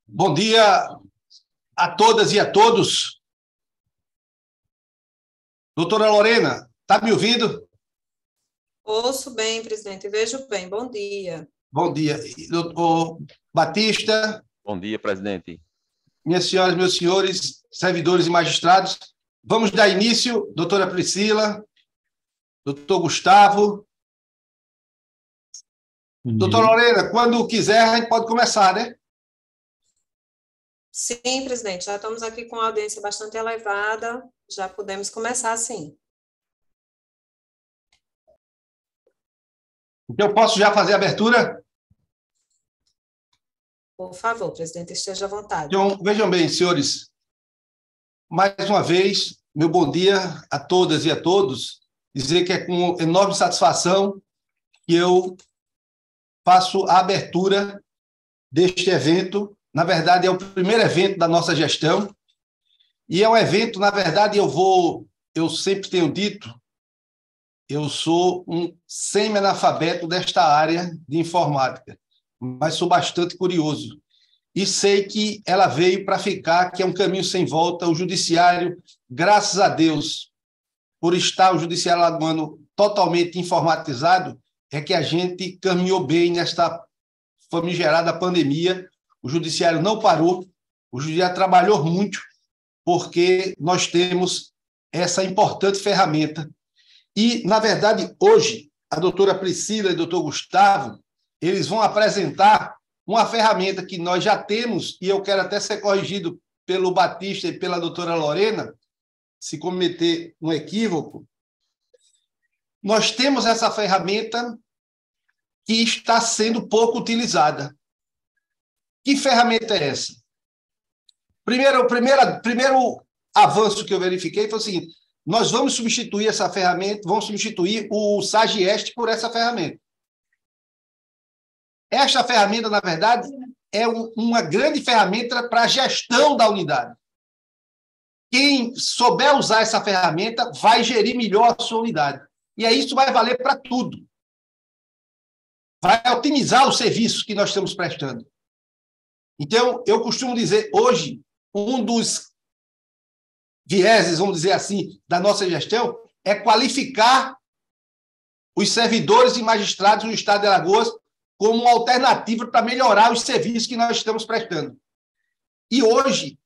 Bom dia a todas e a todos. Doutora Lorena, está me ouvindo? Ouço bem, presidente, vejo bem. Bom dia. Bom dia. Doutor Batista, Bom dia, presidente. minhas senhoras, meus senhores, servidores e magistrados, vamos dar início, doutora Priscila, doutor Gustavo. Doutora Lorena, quando quiser, a gente pode começar, né? Sim, presidente, já estamos aqui com a audiência bastante elevada, já podemos começar, sim. Então, eu posso já fazer a abertura? Por favor, presidente, esteja à vontade. Então, vejam bem, senhores, mais uma vez, meu bom dia a todas e a todos, dizer que é com enorme satisfação que eu faço a abertura deste evento. Na verdade, é o primeiro evento da nossa gestão, e é um evento, na verdade, eu sempre tenho dito, eu sou um semi-analfabeto desta área de informática, mas sou bastante curioso. E sei que ela veio para ficar, que é um caminho sem volta. O judiciário, graças a Deus, por estar o judiciário alagoano totalmente informatizado, é que a gente caminhou bem nesta famigerada pandemia. O judiciário não parou, o judiciário trabalhou muito, porque nós temos essa importante ferramenta. E, na verdade, hoje, a doutora Priscila e o doutor Gustavo, eles vão apresentar uma ferramenta que nós já temos, e eu quero até ser corrigido pelo Batista e pela doutora Lorena, se cometer um equívoco. Nós temos essa ferramenta que está sendo pouco utilizada. Que ferramenta é essa? Primeiro avanço que eu verifiquei foi o seguinte: nós vamos substituir essa ferramenta, vamos substituir o Sagieste por essa ferramenta. Esta ferramenta, na verdade, é uma grande ferramenta para a gestão da unidade. Quem souber usar essa ferramenta vai gerir melhor a sua unidade. E aí isso vai valer para tudo. Vai otimizar os serviços que nós estamos prestando. Então, eu costumo dizer, hoje, um dos vieses, vamos dizer assim, da nossa gestão é qualificar os servidores e magistrados do Estado de Alagoas como uma alternativa para melhorar os serviços que nós estamos prestando. E hoje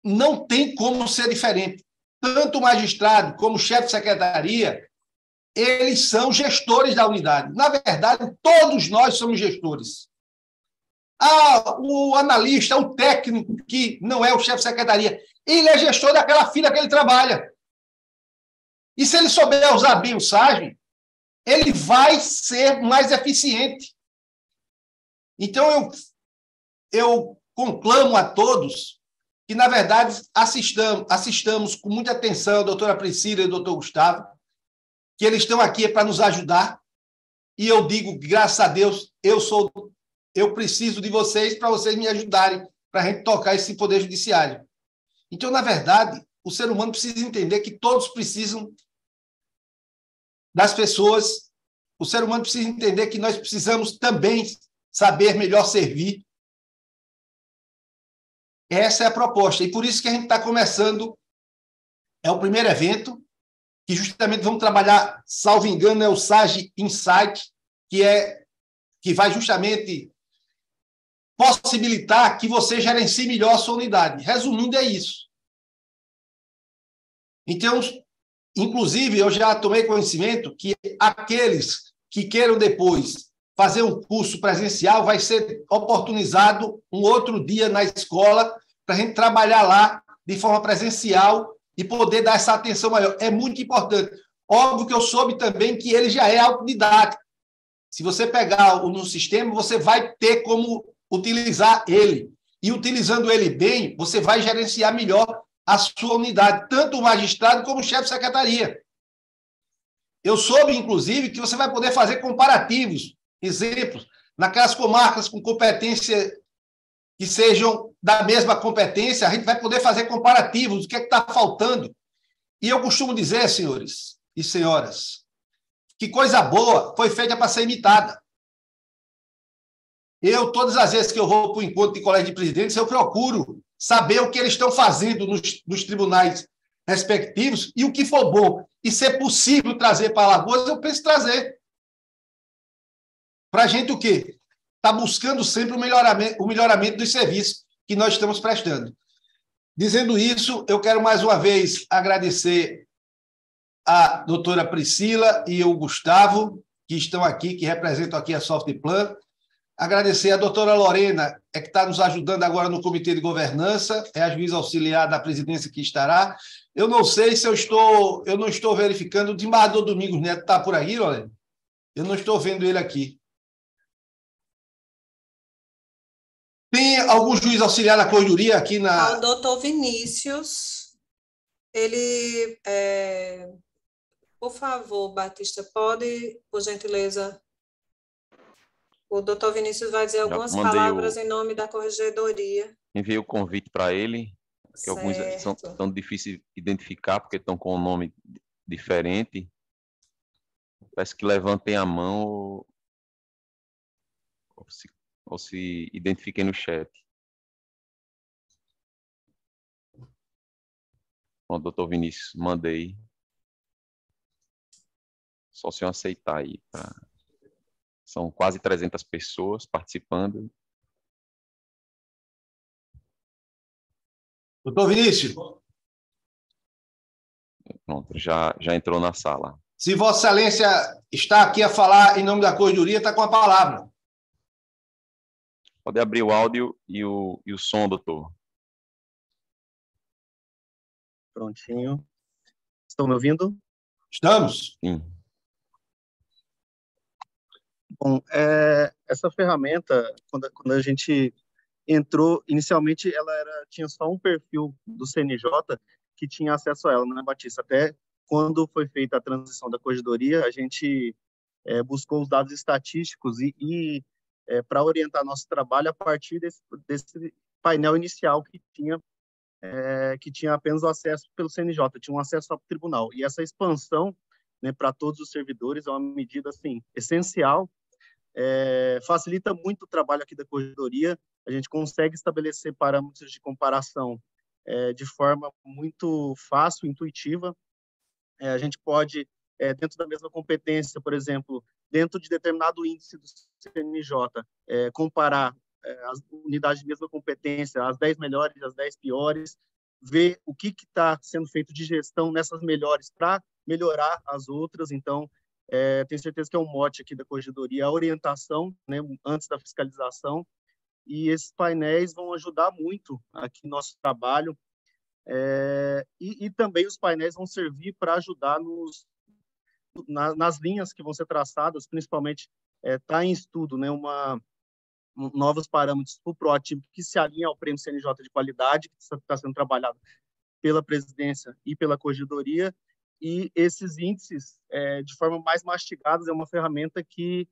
não tem como ser diferente. Tanto o magistrado como o chefe de secretaria, eles são gestores da unidade. Na verdade, todos nós somos gestores. O analista, o técnico, que não é o chefe de secretaria, ele é gestor daquela fila que ele trabalha. E se ele souber usar bem o SAGE, ele vai ser mais eficiente. Então, eu conclamo a todos que, na verdade, assistamos com muita atenção a doutora Priscila e o doutor Gustavo, que eles estão aqui para nos ajudar, e eu digo, graças a Deus, eu preciso de vocês para vocês me ajudarem para a gente tocar esse poder judiciário. Então, na verdade, o ser humano precisa entender que todos precisam das pessoas. O ser humano precisa entender que nós precisamos também saber melhor servir. Essa é a proposta. E por isso que a gente está começando, é o primeiro evento, que justamente vamos trabalhar, salvo engano, é o SAGE Insight, que vai justamente possibilitar que você gerencie melhor a sua unidade. Resumindo, é isso. Então, inclusive, eu já tomei conhecimento que aqueles que queiram depois fazer um curso presencial vai ser oportunizado um outro dia na escola para a gente trabalhar lá de forma presencial e poder dar essa atenção maior. É muito importante. Óbvio que eu soube também que ele já é autodidático. Se você pegar no sistema, você vai ter como utilizar ele. E utilizando ele bem, você vai gerenciar melhor a sua unidade, tanto o magistrado como o chefe de secretaria. Eu soube, inclusive, que você vai poder fazer comparativos, exemplos, naquelas comarcas com competência que sejam da mesma competência, a gente vai poder fazer comparativos do que está faltando. E eu costumo dizer, senhores e senhoras, que coisa boa foi feita para ser imitada. Todas as vezes que eu vou para o encontro de colégio de presidentes, eu procuro saber o que eles estão fazendo nos tribunais respectivos e o que for bom. E se é possível trazer para Alagoas, eu penso trazer. Para a gente o quê? Está buscando sempre o melhoramento dos serviços que nós estamos prestando. Dizendo isso, eu quero mais uma vez agradecer a doutora Priscila e o Gustavo, que estão aqui, que representam aqui a Softplan. Agradecer a doutora Lorena, que está nos ajudando agora no Comitê de Governança, é a juíza auxiliar da presidência que estará. Eu não sei se eu não estou verificando, o Dimador Domingos Neto está por aí, Lorena? Eu não estou vendo ele aqui. Tem algum juiz auxiliar na corredoria aqui na... O doutor Vinícius, ele... Por favor, Batista, pode, por gentileza... O doutor Vinícius vai dizer algumas palavras em nome da corregedoria. Enviei o convite para ele, que alguns são tão difíceis de identificar, porque estão com um nome diferente. Peço que levantem a mão ou se identifiquem no chat. Bom, doutor Vinícius, mandei. Só se eu aceitar aí. São quase 300 pessoas participando. Doutor Vinícius. Pronto, já entrou na sala. Se Vossa Excelência está aqui a falar em nome da corredoria, está com a palavra. Pode abrir o áudio e o som, doutor. Prontinho. Estão me ouvindo? Estamos. Sim. Bom, essa ferramenta, quando a gente entrou, inicialmente ela tinha só um perfil do CNJ que tinha acesso a ela, né, Batista? Até quando foi feita a transição da corregedoria, a gente buscou os dados estatísticos e para orientar nosso trabalho a partir desse painel inicial que tinha apenas o acesso pelo CNJ, tinha um acesso ao tribunal. E essa expansão, né, para todos os servidores é uma medida assim, essencial, facilita muito o trabalho aqui da corregedoria, a gente consegue estabelecer parâmetros de comparação de forma muito fácil, intuitiva. A gente pode, dentro da mesma competência, por exemplo, dentro de determinado índice do CNJ, comparar as unidades de mesma competência, as 10 melhores, as 10 piores, ver o que está sendo feito de gestão nessas melhores para melhorar as outras. Então, tenho certeza que é um mote aqui da corregedoria, a orientação, né, antes da fiscalização, e esses painéis vão ajudar muito aqui no nosso trabalho, e também os painéis vão servir para ajudar nas linhas que vão ser traçadas, principalmente está em estudo, né, novos parâmetros para o Proatípico que se alinha ao Prêmio CNJ de qualidade, que está sendo trabalhado pela presidência e pela corregedoria, e esses índices, de forma mais mastigada, é uma ferramenta que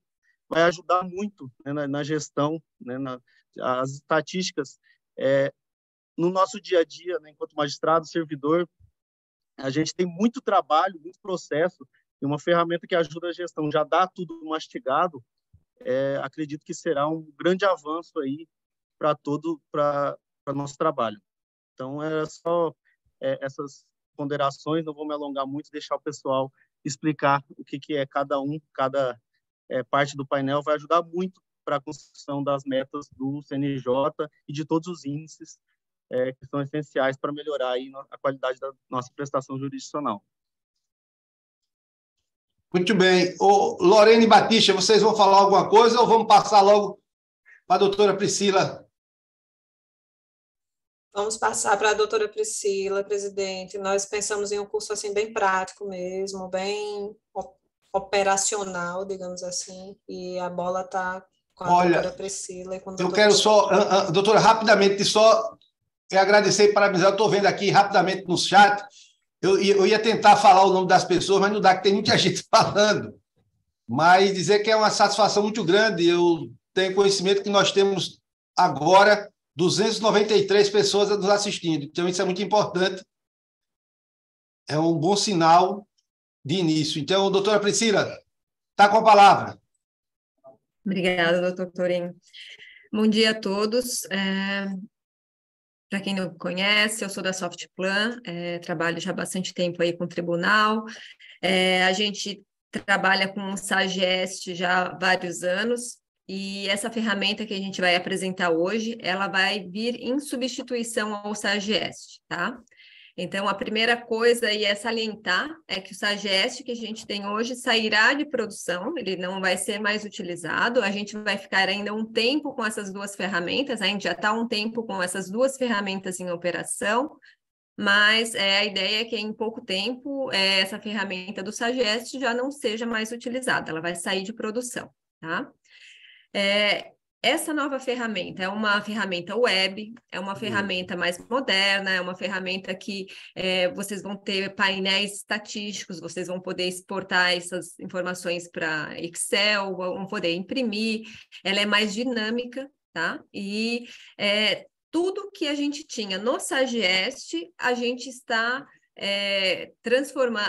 vai ajudar muito, né, na gestão, né, as estatísticas. No nosso dia a dia, né, enquanto magistrado, servidor, a gente tem muito trabalho, muito processo, e uma ferramenta que ajuda a gestão, já dá tudo mastigado, acredito que será um grande avanço aí para nosso trabalho. Então, era só essas ponderações, não vou me alongar muito, deixar o pessoal explicar o que é cada parte do painel, vai ajudar muito para a construção das metas do CNJ e de todos os índices que são essenciais para melhorar aí a qualidade da nossa prestação jurisdicional. Muito bem. Lorena e Batista, vocês vão falar alguma coisa ou vamos passar logo para a doutora Priscila? Vamos passar para a doutora Priscila, presidente. Nós pensamos em um curso assim bem prático mesmo, bem operacional, digamos assim, e a bola está com a doutora Priscila. E com a doutora eu quero só, doutora, rapidamente, só agradecer e parabenizar. Eu estou vendo aqui rapidamente no chat, eu ia tentar falar o nome das pessoas, mas não dá, que tem muita gente falando. Mas dizer que é uma satisfação muito grande. Eu tenho conhecimento que nós temos agora 293 pessoas nos assistindo. Então, isso é muito importante. É um bom sinal de início. Então, doutora Priscila, está com a palavra. Obrigada, doutor Torinho. Bom dia a todos. Para quem não me conhece, eu sou da Softplan, trabalho já há bastante tempo aí com o tribunal. A gente trabalha com o Sagest já há vários anos, e essa ferramenta que a gente vai apresentar hoje, ela vai vir em substituição ao Sagest, tá? Então, a primeira coisa aí é salientar é que o Sagest que a gente tem hoje sairá de produção, ele não vai ser mais utilizado, a gente vai ficar ainda um tempo com essas duas ferramentas, a gente já está um tempo com essas duas ferramentas em operação, mas a ideia é que em pouco tempo essa ferramenta do Sagest já não seja mais utilizada, ela vai sair de produção, tá? Essa nova ferramenta é uma ferramenta web, é uma ferramenta mais moderna, é uma ferramenta que vocês vão ter painéis estatísticos, vocês vão poder exportar essas informações para Excel, vão poder imprimir, ela é mais dinâmica, tá? E tudo que a gente tinha no Sagest, a gente está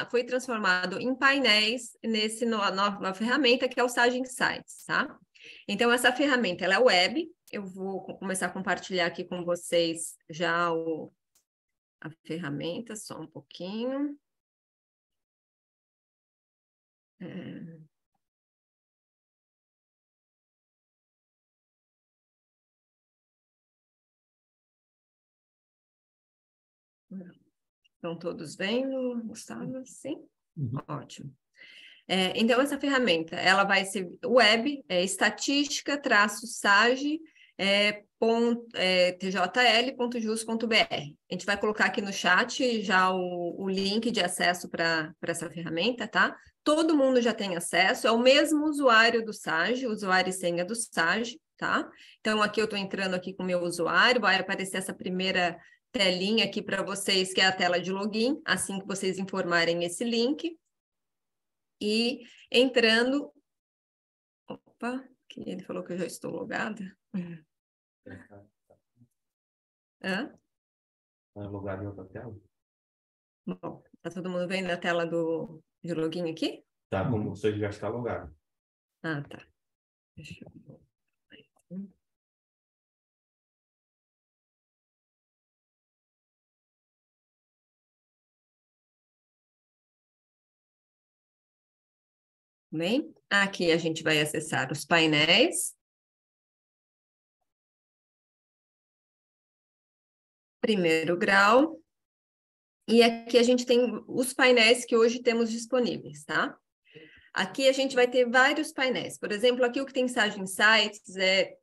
foi transformado em painéis nessa nova ferramenta que é o Sage Insights, tá? Então, essa ferramenta, ela é web, eu vou começar a compartilhar aqui com vocês já a ferramenta, só um pouquinho. Estão todos vendo, Gustavo? Sim? Uhum. Ótimo. Então, essa ferramenta, ela vai ser web, estatística, _sage, tjl.jus.br. A gente vai colocar aqui no chat já o link de acesso para essa ferramenta, tá? Todo mundo já tem acesso, é o mesmo usuário do Sage, usuário e senha do Sage, tá? Então, aqui eu estou entrando aqui com o meu usuário, vai aparecer essa primeira telinha aqui para vocês, que é a tela de login, assim que vocês informarem esse link. E entrando... Opa, que ele falou que eu já estou logada. Hã? Está logado em outra tela? Bom, está todo mundo vendo a tela de login aqui? Tá, como você já está logado. Ah, tá. Deixa eu... Bem, aqui a gente vai acessar os painéis. Primeiro grau. E aqui a gente tem os painéis que hoje temos disponíveis, tá? Aqui a gente vai ter vários painéis. Por exemplo, aqui o que tem Sage Insights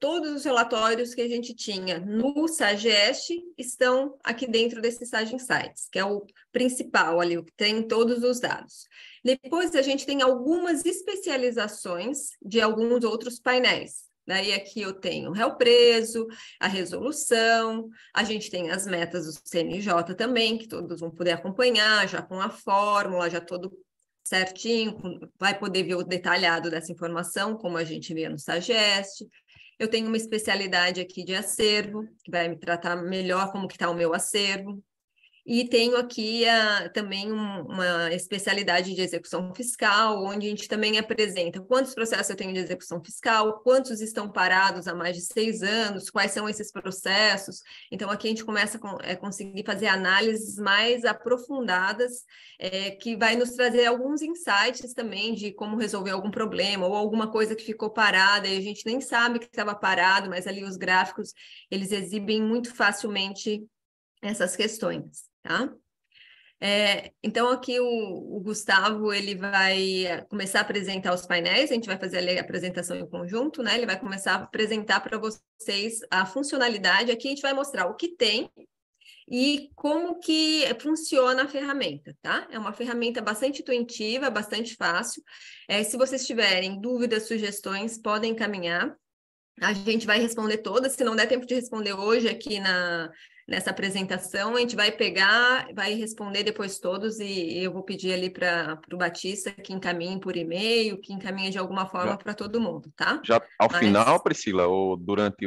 todos os relatórios que a gente tinha no Sagest estão aqui dentro desse Sage Insights, que é o principal ali, o que tem todos os dados. Depois a gente tem algumas especializações de alguns outros painéis. Daí aqui eu tenho o réu preso, a resolução, a gente tem as metas do CNJ também, que todos vão poder acompanhar, já com a fórmula, já todo certinho, vai poder ver o detalhado dessa informação, como a gente vê no Sagest. Eu tenho uma especialidade aqui de acervo, que vai me tratar melhor como que está o meu acervo. E tenho aqui também uma especialidade de execução fiscal, onde a gente também apresenta quantos processos eu tenho de execução fiscal, quantos estão parados há mais de 6 anos, quais são esses processos. Então, aqui a gente começa a conseguir fazer análises mais aprofundadas, que vai nos trazer alguns insights também de como resolver algum problema ou alguma coisa que ficou parada e a gente nem sabe que estava parado, mas ali os gráficos, eles exibem muito facilmente essas questões, tá? Então, aqui o Gustavo, ele vai começar a apresentar os painéis, a gente vai fazer ali a apresentação em conjunto, né? Ele vai começar a apresentar para vocês a funcionalidade. Aqui a gente vai mostrar o que tem e como que funciona a ferramenta, tá? É uma ferramenta bastante intuitiva, bastante fácil. Se vocês tiverem dúvidas, sugestões, podem encaminhar. A gente vai responder todas, se não der tempo de responder hoje aqui nessa apresentação, a gente vai pegar, vai responder depois todos e eu vou pedir ali para o Batista que encaminhe por e-mail, que encaminhe de alguma forma para todo mundo, tá? Já ao final, Priscila, ou durante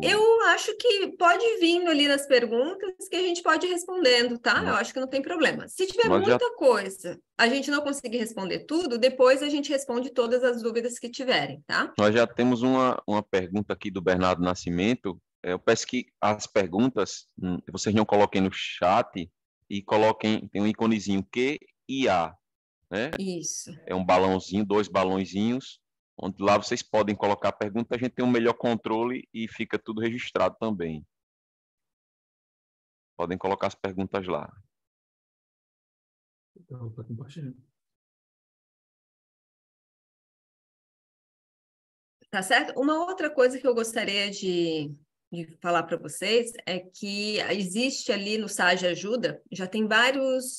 Eu acho que pode vir ali nas perguntas que a gente pode ir respondendo, tá? Eu acho que não tem problema. Se tiver muita coisa, a gente não conseguir responder tudo, depois a gente responde todas as dúvidas que tiverem, tá? Nós já temos uma pergunta aqui do Bernardo Nascimento. Eu peço que as perguntas, vocês não coloquem no chat e coloquem, tem um íconezinho Q e A, né? Isso. É um balãozinho, 2 balãozinhos, onde lá vocês podem colocar a pergunta, a gente tem um melhor controle e fica tudo registrado também. Podem colocar as perguntas lá. Então, para compartilhar. Tá certo? Uma outra coisa que eu gostaria de falar para vocês é que existe ali no Sage Ajuda, já tem vários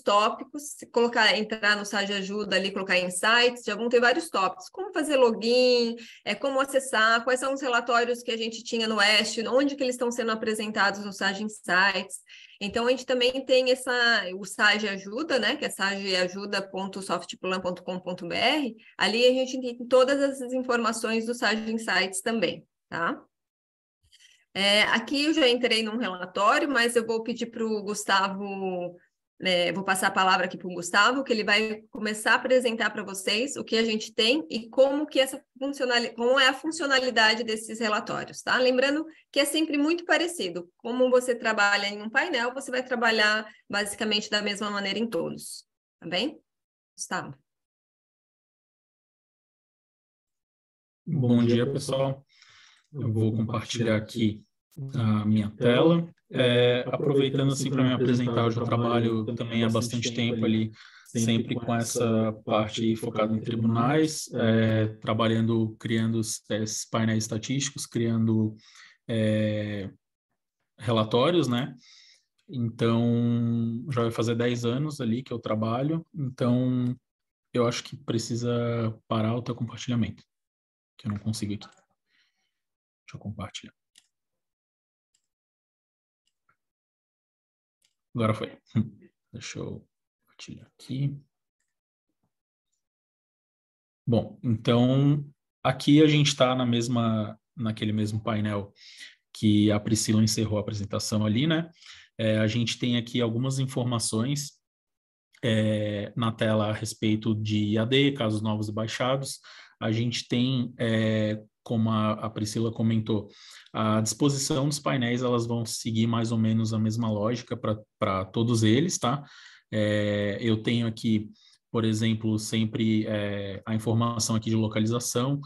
tópicos. Se entrar no Sage Ajuda ali, colocar insights, já vão ter vários tópicos. Como fazer login, como acessar, quais são os relatórios que a gente tinha no Oeste, onde que eles estão sendo apresentados no Sage Insights. Então, a gente também tem o Sage Ajuda, né, que é sageajuda.softplan.com.br. Ali a gente tem todas essas informações do Sage Insights também, tá? Aqui eu já entrei num relatório, mas eu vou pedir para o Gustavo, vou passar a palavra aqui para o Gustavo, que ele vai começar a apresentar para vocês o que a gente tem e como é a funcionalidade desses relatórios, tá? Lembrando que é sempre muito parecido. Como você trabalha em um painel, você vai trabalhar basicamente da mesma maneira em todos, tá bem? Gustavo. Bom dia, pessoal. Eu vou compartilhar aqui a minha tela. Aproveitando assim para me apresentar, eu já trabalho também há bastante tempo ali, sempre com essa parte focada em tribunais, criando esses painéis estatísticos, criando relatórios, né? Então, já vai fazer 10 anos ali que eu trabalho, então eu acho que precisa parar o teu compartilhamento, que eu não consigo aqui. Deixa eu compartilhar. Agora foi. Deixa eu compartilhar aqui. Bom, então aqui a gente está naquele mesmo painel que a Priscila encerrou a apresentação ali, né? A gente tem aqui algumas informações na tela a respeito de IAD, casos novos e baixados. A gente tem, como a Priscila comentou, a disposição dos painéis, elas vão seguir mais ou menos a mesma lógica para todos eles, tá? Eu tenho aqui, por exemplo, sempre a informação aqui de localização,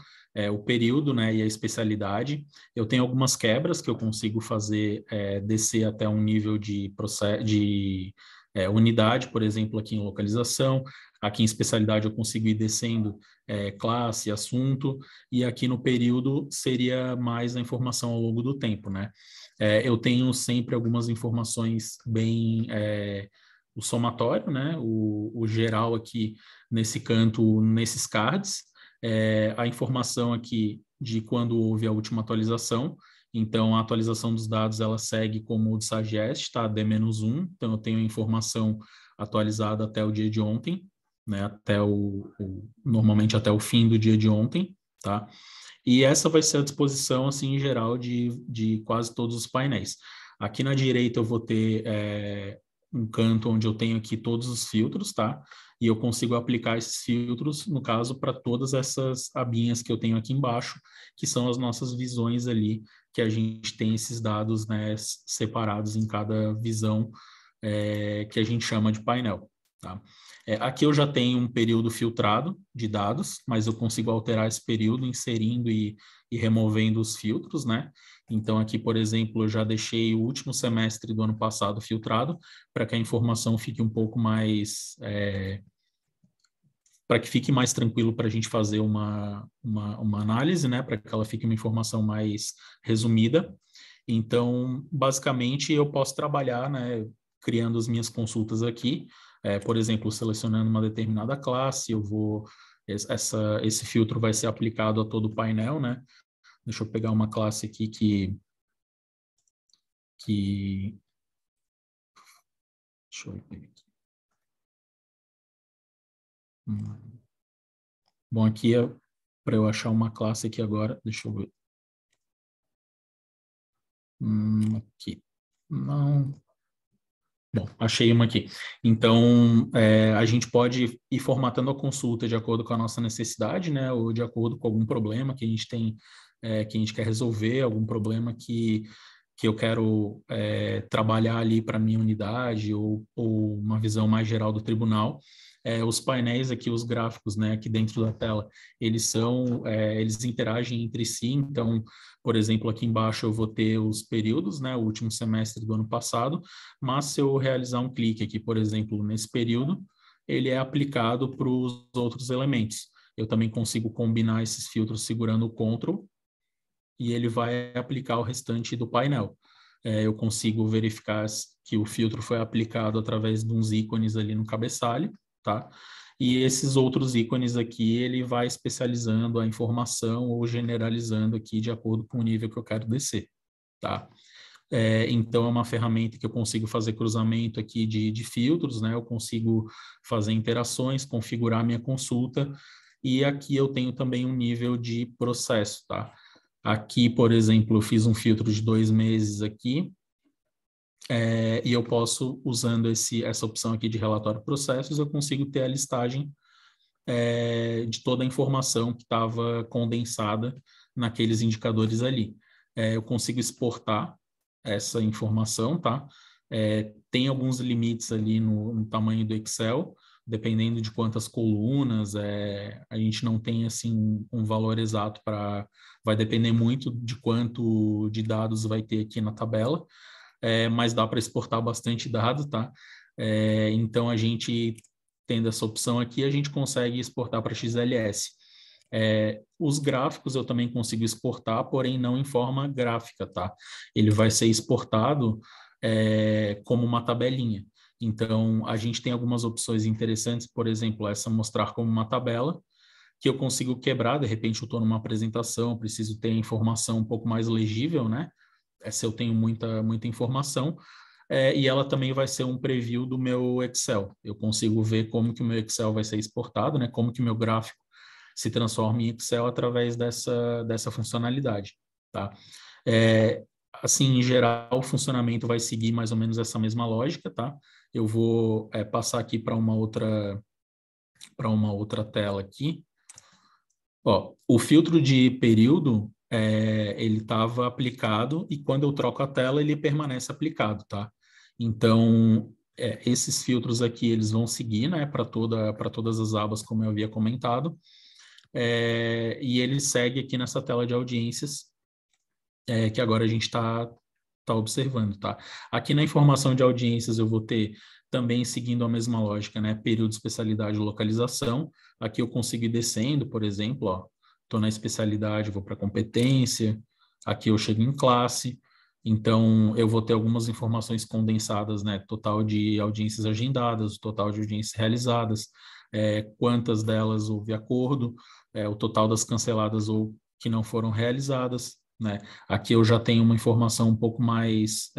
o período, né, e a especialidade. Eu tenho algumas quebras que eu consigo fazer descer até um nível de unidade, por exemplo, aqui em localização. Aqui em especialidade eu consigo ir descendo classe, assunto, e aqui no período seria mais a informação ao longo do tempo, né? Eu tenho sempre algumas informações bem... o somatório, né? O geral aqui nesse canto, nesses cards. A informação aqui de quando houve a última atualização. Então, a atualização dos dados, ela segue como o de Sagest, tá? D-1, então eu tenho a informação atualizada até o dia de ontem, né? Normalmente até o fim do dia de ontem, tá? E essa vai ser a disposição, assim, em geral, de quase todos os painéis. Aqui na direita eu vou ter um canto onde eu tenho aqui todos os filtros, tá? E eu consigo aplicar esses filtros, no caso, para todas essas abinhas que eu tenho aqui embaixo, que são as nossas visões ali, que a gente tem esses dados, né, separados em cada visão que a gente chama de painel, tá? Aqui eu já tenho um período filtrado de dados, mas eu consigo alterar esse período inserindo e removendo os filtros, né? Então aqui, por exemplo, eu já deixei o último semestre do ano passado filtrado para que a informação fique um pouco mais... para que fique mais tranquilo para a gente fazer uma análise, né? Para que ela fique uma informação mais resumida. Então, basicamente, eu posso trabalhar, né, criando as minhas consultas aqui, por exemplo, selecionando uma determinada classe, esse filtro vai ser aplicado a todo o painel, né? Deixa eu pegar uma classe aqui deixa eu ver aqui. Bom, aqui para eu achar uma classe aqui agora, deixa eu ver. Aqui. Não. Bom, achei uma aqui. Então, a gente pode ir formatando a consulta de acordo com a nossa necessidade, né? Ou de acordo com algum problema que a gente tem, que a gente quer resolver, algum problema que eu quero trabalhar ali para a minha unidade ou uma visão mais geral do tribunal. Os painéis aqui, os gráficos, né, aqui dentro da tela, eles interagem entre si. Então, por exemplo, aqui embaixo eu vou ter os períodos, né, o último semestre do ano passado, mas se eu realizar um clique aqui, por exemplo, nesse período, ele é aplicado para os outros elementos. Eu também consigo combinar esses filtros segurando o Ctrl e ele vai aplicar o restante do painel. Eu consigo verificar que o filtro foi aplicado através de uns ícones ali no cabeçalho, tá? E esses outros ícones aqui, ele vai especializando a informação ou generalizando aqui de acordo com o nível que eu quero descer, tá? Então, é uma ferramenta que eu consigo fazer cruzamento aqui de filtros, né? Eu consigo fazer interações, configurar minha consulta, e aqui eu tenho também um nível de processo, tá? Aqui, por exemplo, eu fiz um filtro de 2 meses aqui, e eu posso, usando essa opção aqui de relatório processos, eu consigo ter a listagem de toda a informação que estava condensada naqueles indicadores ali. Eu consigo exportar essa informação, tá? Tem alguns limites ali no tamanho do Excel, dependendo de quantas colunas, a gente não tem, assim, um valor exato vai depender muito de quanto de dados vai ter aqui na tabela, mas dá para exportar bastante dado, tá? Então, a gente, tendo essa opção aqui, a gente consegue exportar para XLS. Os gráficos eu também consigo exportar, porém não em forma gráfica, tá? Ele vai ser exportado como uma tabelinha. Então, a gente tem algumas opções interessantes, por exemplo, essa mostrar como uma tabela, que eu consigo quebrar, de repente eu estou numa apresentação, preciso ter a informação um pouco mais legível, né? Se eu tenho muita informação, e ela também vai ser um preview do meu Excel. Eu consigo ver como que o meu Excel vai ser exportado, né? Como que o meu gráfico se transforma em Excel através dessa funcionalidade, tá? Assim, em geral, o funcionamento vai seguir mais ou menos essa mesma lógica, tá? Eu vou passar aqui para uma outra tela aqui. Ó, o filtro de período, ele estava aplicado e quando eu troco a tela, ele permanece aplicado, tá? Então, esses filtros aqui, eles vão seguir, né, para todas as abas, como eu havia comentado, e ele segue aqui nessa tela de audiências, que agora a gente está observando, tá? Aqui na informação de audiências eu vou ter também seguindo a mesma lógica, né? Período, especialidade, localização. Aqui eu consigo ir descendo, por exemplo, ó, estou na especialidade, vou para competência, aqui eu chego em classe, então eu vou ter algumas informações condensadas, né? Total de audiências agendadas, total de audiências realizadas, quantas delas houve acordo, o total das canceladas ou que não foram realizadas, né? Aqui eu já tenho uma informação um pouco mais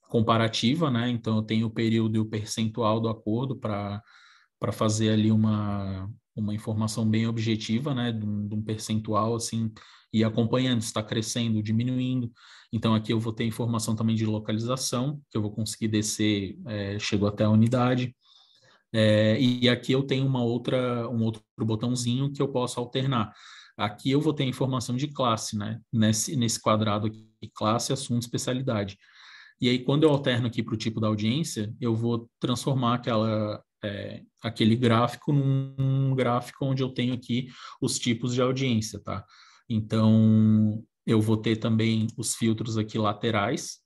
comparativa, né? Então eu tenho o período e o percentual do acordo para fazer ali uma informação bem objetiva, né? De um percentual, assim, e acompanhando se está crescendo, diminuindo. Então aqui eu vou ter informação também de localização, que eu vou conseguir descer, chego até a unidade. E aqui eu tenho um outro botãozinho que eu posso alternar. Aqui eu vou ter informação de classe, né? Nesse quadrado aqui, classe, assunto, especialidade. E aí, quando eu alterno aqui para o tipo da audiência, eu vou transformar aquele gráfico num gráfico onde eu tenho aqui os tipos de audiência, tá? Então, eu vou ter também os filtros aqui laterais,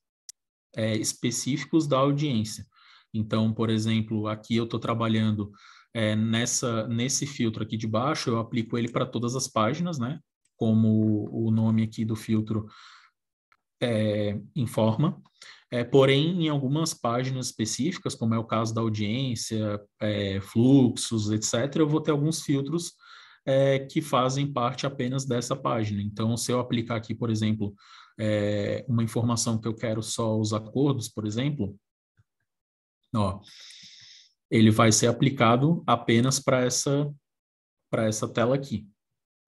específicos da audiência. Então, por exemplo, aqui eu estou trabalhando nesse filtro aqui de baixo, eu aplico ele para todas as páginas, né? Como o nome aqui do filtro informa. Porém, em algumas páginas específicas, como é o caso da audiência, fluxos, etc., eu vou ter alguns filtros que fazem parte apenas dessa página. Então, se eu aplicar aqui, por exemplo, uma informação que eu quero só os acordos, por exemplo, ó, ele vai ser aplicado apenas para essa tela aqui,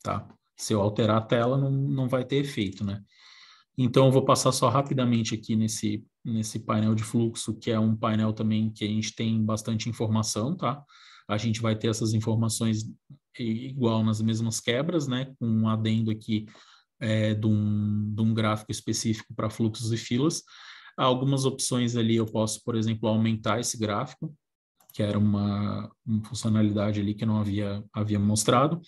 tá? Se eu alterar a tela, não vai ter efeito, né? Então, eu vou passar só rapidamente aqui nesse painel de fluxo, que é um painel também que a gente tem bastante informação, tá? A gente vai ter essas informações igual nas mesmas quebras, né? Com um adendo aqui de um gráfico específico para fluxos e filas. Há algumas opções ali, eu posso, por exemplo, aumentar esse gráfico, que era uma funcionalidade ali que eu não havia mostrado.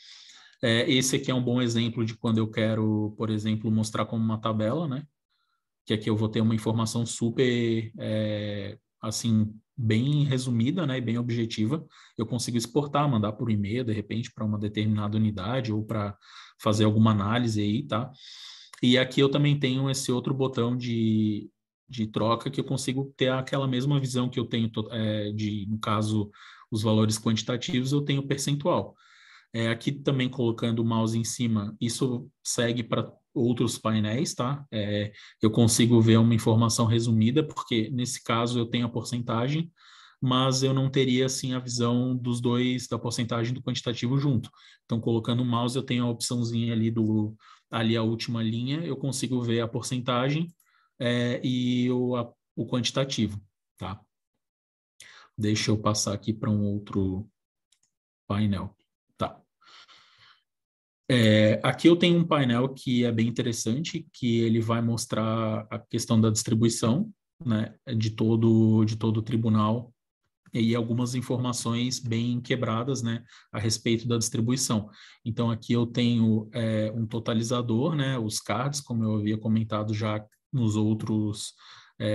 Esse aqui é um bom exemplo de quando eu quero, por exemplo, mostrar como uma tabela, né? Que aqui eu vou ter uma informação super, assim, bem resumida, né? E bem objetiva. Eu consigo exportar, mandar por e-mail, de repente, para uma determinada unidade ou para fazer alguma análise aí, tá? E aqui eu também tenho esse outro botão de troca que eu consigo ter aquela mesma visão que eu tenho no caso, os valores quantitativos, eu tenho percentual. Aqui também colocando o mouse em cima, isso segue para outros painéis, tá? Eu consigo ver uma informação resumida, porque nesse caso eu tenho a porcentagem, mas eu não teria, assim, a visão dos dois, da porcentagem do quantitativo junto. Então, colocando o mouse, eu tenho a opçãozinha ali a última linha, eu consigo ver a porcentagem e o quantitativo, tá? Deixa eu passar aqui para um outro painel. Tá. Aqui eu tenho um painel que é bem interessante, que ele vai mostrar a questão da distribuição, né, de todo o tribunal e algumas informações bem quebradas, né, a respeito da distribuição. Então, aqui eu tenho um totalizador, né, os cards, como eu havia comentado já nos outros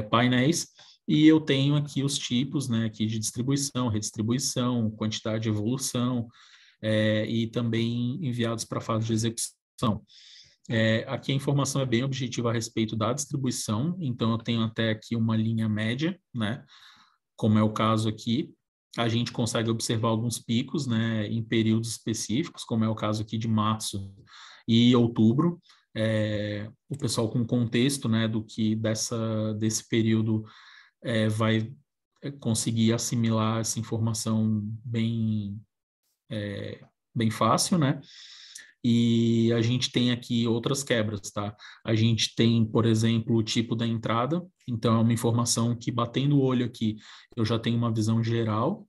painéis, e eu tenho aqui os tipos, né, aqui de distribuição, redistribuição, quantidade de evolução, e também enviados para a fase de execução. Aqui a informação é bem objetiva a respeito da distribuição, então eu tenho até aqui uma linha média, né, como é o caso aqui. A gente consegue observar alguns picos, né, em períodos específicos, como é o caso aqui de março e outubro. O pessoal com contexto, né, do que desse período vai conseguir assimilar essa informação bem fácil, né? E a gente tem aqui outras quebras, tá? A gente tem, por exemplo, o tipo da entrada, então é uma informação que, batendo o olho aqui, eu já tenho uma visão geral.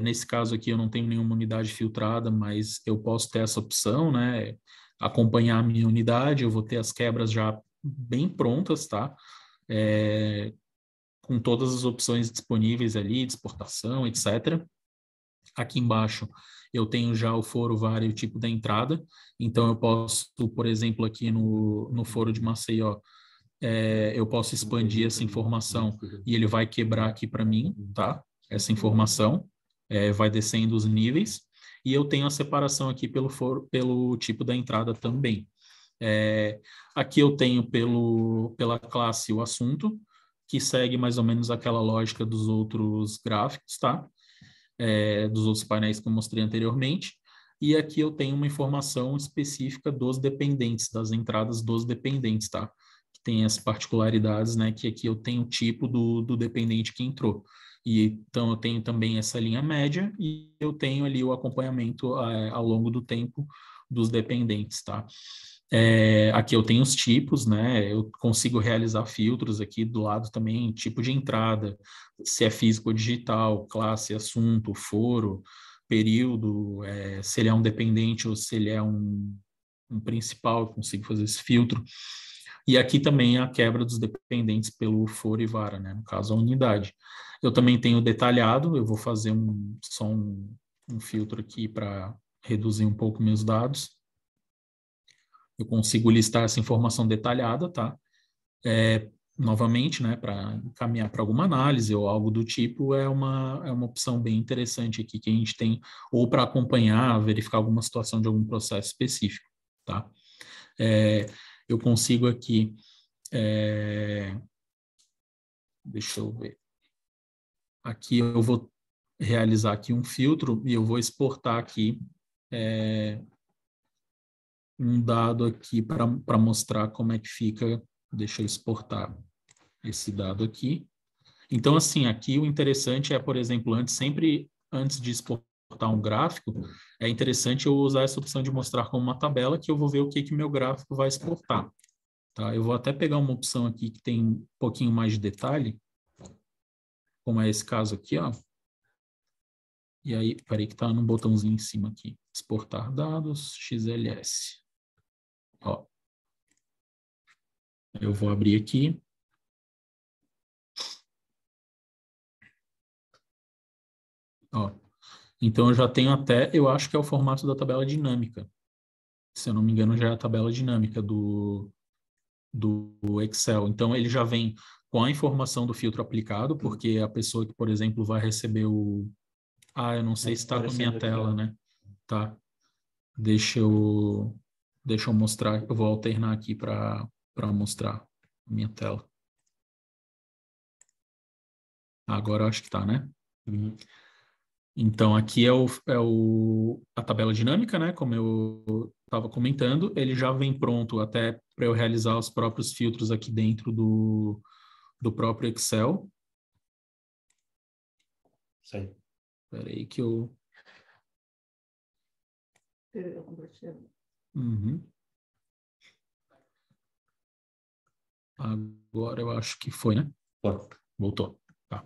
Nesse caso aqui eu não tenho nenhuma unidade filtrada, mas eu posso ter essa opção, né? Acompanhar a minha unidade, eu vou ter as quebras já bem prontas, tá? Com todas as opções disponíveis ali, de exportação, etc. Aqui embaixo eu tenho já o foro VAR e o tipo da entrada, então eu posso, por exemplo, aqui no foro de Maceió, eu posso expandir essa informação e ele vai quebrar aqui para mim, tá? Essa informação, vai descendo os níveis, e eu tenho a separação aqui pelo tipo da entrada também. Aqui eu tenho pela classe o assunto, que segue mais ou menos aquela lógica dos outros gráficos, tá? Dos outros painéis que eu mostrei anteriormente, e aqui eu tenho uma informação específica dos dependentes, das entradas dos dependentes, tá? Que tem as particularidades, né? Que aqui eu tenho o tipo do dependente que entrou. E então eu tenho também essa linha média e eu tenho ali o acompanhamento ao longo do tempo dos dependentes, tá? Aqui eu tenho os tipos, né? Eu consigo realizar filtros aqui do lado também, tipo de entrada, se é físico ou digital, classe, assunto, foro, período, se ele é um dependente ou se ele é um principal, eu consigo fazer esse filtro. E aqui também a quebra dos dependentes pelo foro e vara, né? No caso, a unidade. Eu também tenho detalhado, eu vou fazer só um filtro aqui para reduzir um pouco meus dados. Eu consigo listar essa informação detalhada, tá? Novamente, né, para encaminhar para alguma análise ou algo do tipo, é uma opção bem interessante aqui que a gente tem, ou para acompanhar, verificar alguma situação de algum processo específico, tá? Eu consigo aqui, deixa eu ver, aqui eu vou realizar aqui um filtro e eu vou exportar aqui um dado aqui para mostrar como é que fica. Deixa eu exportar esse dado aqui. Então, assim, aqui o interessante é, por exemplo, sempre antes de exportar um gráfico, é interessante eu usar essa opção de mostrar como uma tabela, que eu vou ver o que meu gráfico vai exportar. tá? Eu vou até pegar uma opção aqui que tem um pouquinho mais de detalhe, como é esse caso aqui, ó. E aí, peraí que tá num botãozinho em cima aqui. Exportar dados, XLS. Ó. Eu vou abrir aqui. Ó. Então, eu já tenho até, eu acho que é o formato da tabela dinâmica. Se eu não me engano, já é a tabela dinâmica do Excel. Então, ele já vem com a informação do filtro aplicado, porque a pessoa que, por exemplo, vai receber o... Ah, eu não sei se está com a minha tela, né? Tá. Deixa eu mostrar. Eu vou alternar aqui para mostrar a minha tela. Agora eu acho que tá, né? Uhum. Então, aqui a tabela dinâmica, né? Como eu estava comentando, ele já vem pronto até para eu realizar os próprios filtros aqui dentro do próprio Excel. Isso aí. Espera aí que eu... Uhum. Agora eu acho que foi, né? Voltou. Tá.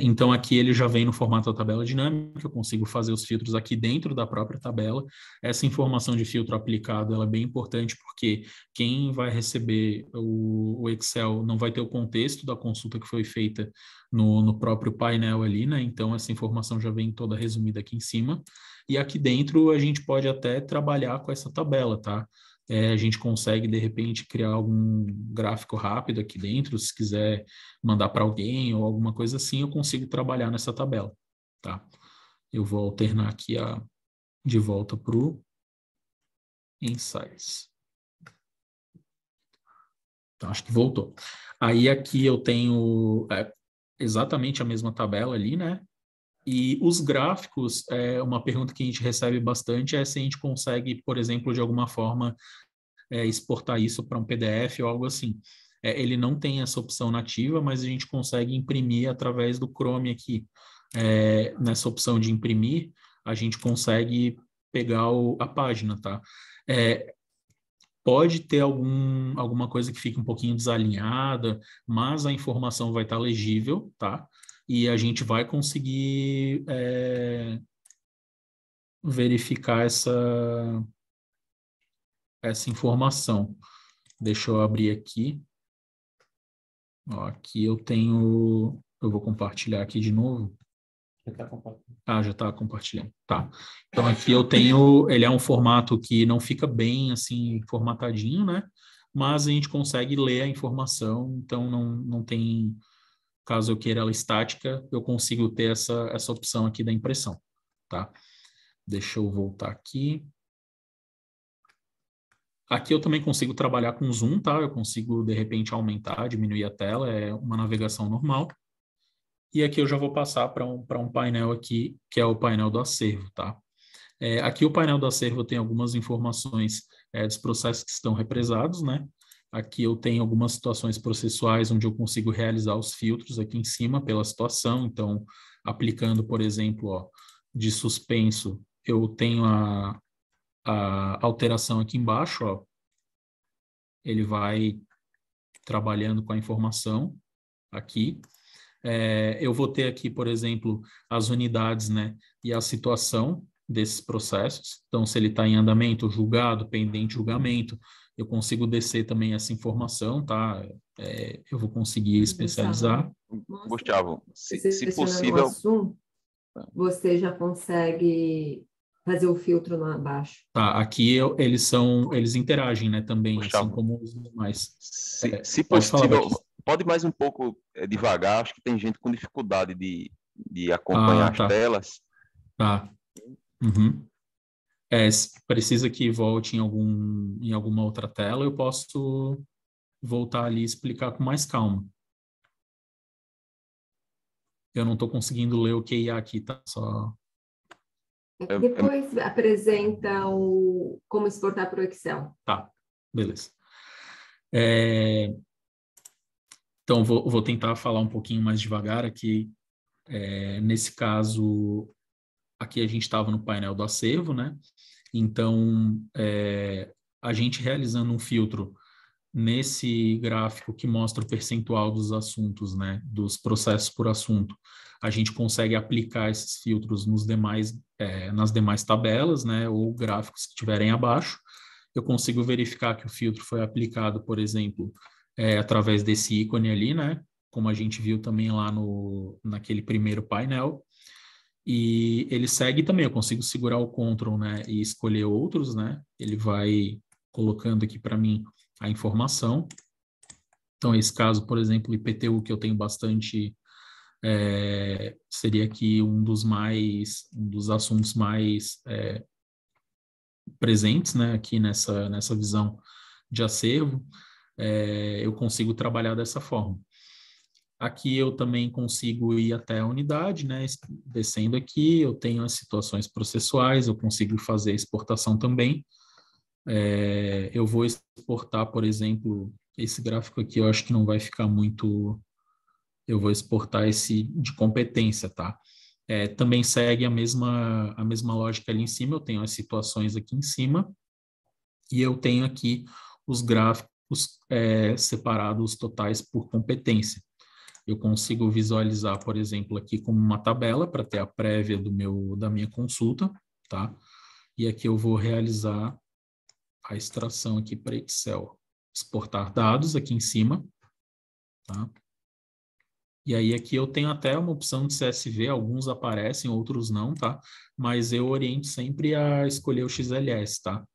Então, aqui ele já vem no formato da tabela dinâmica, eu consigo fazer os filtros aqui dentro da própria tabela. Essa informação de filtro aplicado ela é bem importante, porque quem vai receber o Excel não vai ter o contexto da consulta que foi feita no próprio painel ali, né? Então, essa informação já vem toda resumida aqui em cima. E aqui dentro a gente pode até trabalhar com essa tabela, tá? A gente consegue, de repente, criar algum gráfico rápido aqui dentro, se quiser mandar para alguém ou alguma coisa assim, eu consigo trabalhar nessa tabela, tá? Eu vou alternar aqui de volta para o Insights. Então, acho que voltou. Aí aqui eu tenho exatamente a mesma tabela ali, né? E os gráficos, uma pergunta que a gente recebe bastante é se a gente consegue, por exemplo, de alguma forma, exportar isso para um PDF ou algo assim. Ele não tem essa opção nativa, mas a gente consegue imprimir através do Chrome aqui. Nessa opção de imprimir, a gente consegue pegar a página, tá? Pode ter alguma coisa que fique um pouquinho desalinhada, mas a informação vai estar legível, tá? E a gente vai conseguir verificar essa informação. Deixa eu abrir aqui. Ó, aqui eu vou compartilhar aqui de novo. Já está compartilhando. Tá. Então aqui eu tenho, ele é um formato que não fica bem assim formatadinho, né? Mas a gente consegue ler a informação, então não tem, caso eu queira ela estática, eu consigo ter essa opção aqui da impressão, tá? Deixa eu voltar aqui. Aqui eu também consigo trabalhar com zoom, tá? Eu consigo, de repente, aumentar, diminuir a tela, é uma navegação normal. E aqui eu já vou passar para um painel aqui, que é o painel do acervo, tá? Aqui o painel do acervo tem algumas informações dos processos que estão represados, né? Aqui eu tenho algumas situações processuais onde eu consigo realizar os filtros aqui em cima pela situação. Então, aplicando, por exemplo, ó, de suspenso, eu tenho a alteração aqui embaixo, ó. Ele vai trabalhando com a informação aqui. Eu vou ter aqui, por exemplo, as unidades, né, e a situação desses processos. Então, se ele está em andamento, julgado, pendente de julgamento, eu consigo descer também essa informação, tá? Eu vou conseguir especializar. Gustavo, se possível... Assunto, você já consegue fazer o filtro lá abaixo. Tá, aqui eles interagem, né, também, Gustavo, assim como os demais. Se possível, pode mais um pouco devagar, acho que tem gente com dificuldade de acompanhar tá. as telas. Tá. Uhum. Se precisa que volte em alguma outra tela, eu posso voltar ali e explicar com mais calma. Eu não estou conseguindo ler o QIA aqui, tá? Só... Depois apresenta como exportar para o Excel. Tá, beleza. Então, vou tentar falar um pouquinho mais devagar aqui. Nesse caso, aqui a gente estava no painel do acervo, né? Então, a gente realizando um filtro nesse gráfico que mostra o percentual dos assuntos, né, dos processos por assunto, a gente consegue aplicar esses filtros nas demais tabelas, né, ou gráficos que estiverem abaixo. Eu consigo verificar que o filtro foi aplicado, por exemplo, através desse ícone ali, né, como a gente viu também lá naquele primeiro painel. E ele segue também, eu consigo segurar o Ctrl, né, e escolher outros, né, ele vai colocando aqui para mim a informação. Então, esse caso, por exemplo, IPTU, que eu tenho bastante, seria aqui um dos assuntos mais presentes, né, aqui nessa visão de acervo, eu consigo trabalhar dessa forma. Aqui eu também consigo ir até a unidade, né, descendo aqui, eu tenho as situações processuais, eu consigo fazer a exportação também. Eu vou exportar, por exemplo, esse gráfico aqui, eu acho que não vai ficar muito... Eu vou exportar esse de competência, tá? Também segue a mesma lógica ali em cima, eu tenho as situações aqui em cima, e eu tenho aqui os gráficos separados totais por competência. Eu consigo visualizar, por exemplo, aqui como uma tabela para ter a prévia da minha consulta, tá? E aqui eu vou realizar a extração aqui para Excel. Exportar dados aqui em cima, tá? E aí aqui eu tenho até uma opção de CSV, alguns aparecem, outros não, tá? Mas eu oriento sempre a escolher o XLS, tá?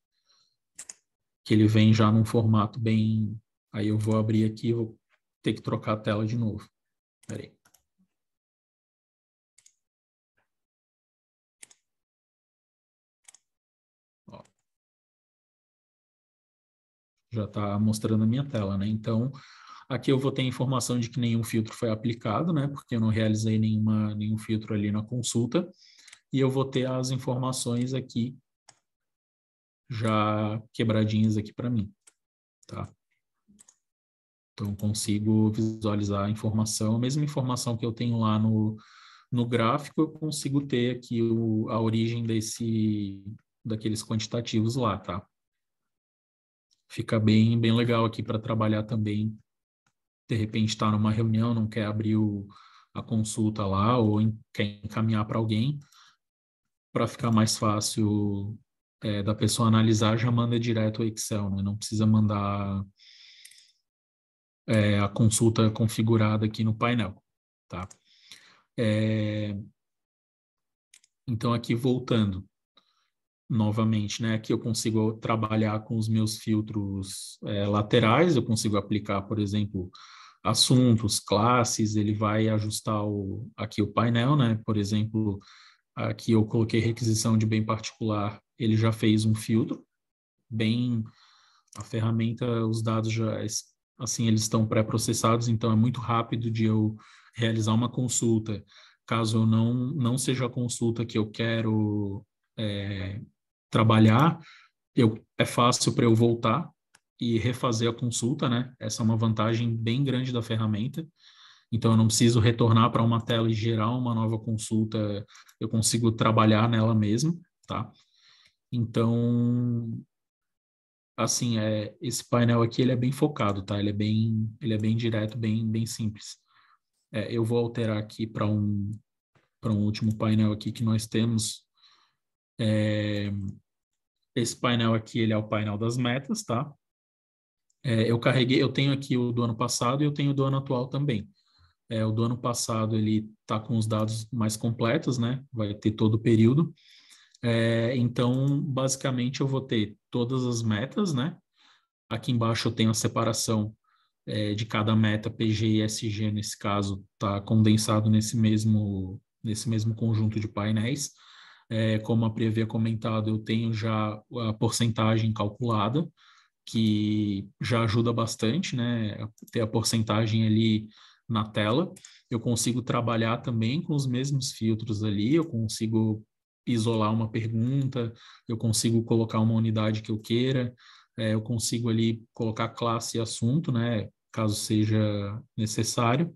Que ele vem já num formato bem... Aí eu vou abrir aqui e vou ter que trocar a tela de novo. Espera aí. Ó. Já está mostrando a minha tela, né? Então, aqui eu vou ter a informação de que nenhum filtro foi aplicado, né? Porque eu não realizei nenhum filtro ali na consulta. E eu vou ter as informações aqui já quebradinhas aqui para mim, tá? Então, consigo visualizar a informação, a mesma informação que eu tenho lá no gráfico, eu consigo ter aqui a origem daqueles quantitativos lá, tá? Fica bem legal aqui para trabalhar também. De repente está numa reunião, não quer abrir a consulta lá, ou quer encaminhar para alguém, para ficar mais fácil da pessoa analisar, já manda direto o Excel, né? Não precisa mandar a consulta configurada aqui no painel, tá? Então, aqui voltando novamente, né? Aqui eu consigo trabalhar com os meus filtros laterais, eu consigo aplicar, por exemplo, assuntos, classes, ele vai ajustar aqui o painel, né? Por exemplo, aqui eu coloquei requisição de bem particular, ele já fez um filtro, a ferramenta, os dados já, assim, eles estão pré-processados, então é muito rápido de eu realizar uma consulta. Caso eu não seja a consulta que eu quero trabalhar, é fácil para eu voltar e refazer a consulta, né? Essa é uma vantagem bem grande da ferramenta. Então, eu não preciso retornar para uma tela e gerar uma nova consulta, eu consigo trabalhar nela mesmo, tá? Então, assim, esse painel aqui, ele é bem focado, tá? Ele é bem direto, bem simples. Eu vou alterar aqui para um último painel aqui que nós temos. Esse painel aqui, ele é o painel das metas, tá? Eu tenho aqui o do ano passado e eu tenho o do ano atual também. O do ano passado, ele está com os dados mais completos, né? Vai ter todo o período. Então, basicamente, eu vou ter todas as metas, né? Aqui embaixo eu tenho a separação de cada meta, PG e SG, nesse caso, está condensado nesse mesmo conjunto de painéis. Como a Pri havia comentado, eu tenho já a porcentagem calculada, que já ajuda bastante, né? Ter a porcentagem ali na tela. Eu consigo trabalhar também com os mesmos filtros ali, eu consigo isolar uma pergunta, eu consigo colocar uma unidade que eu queira, eu consigo ali colocar classe e assunto, né? Caso seja necessário.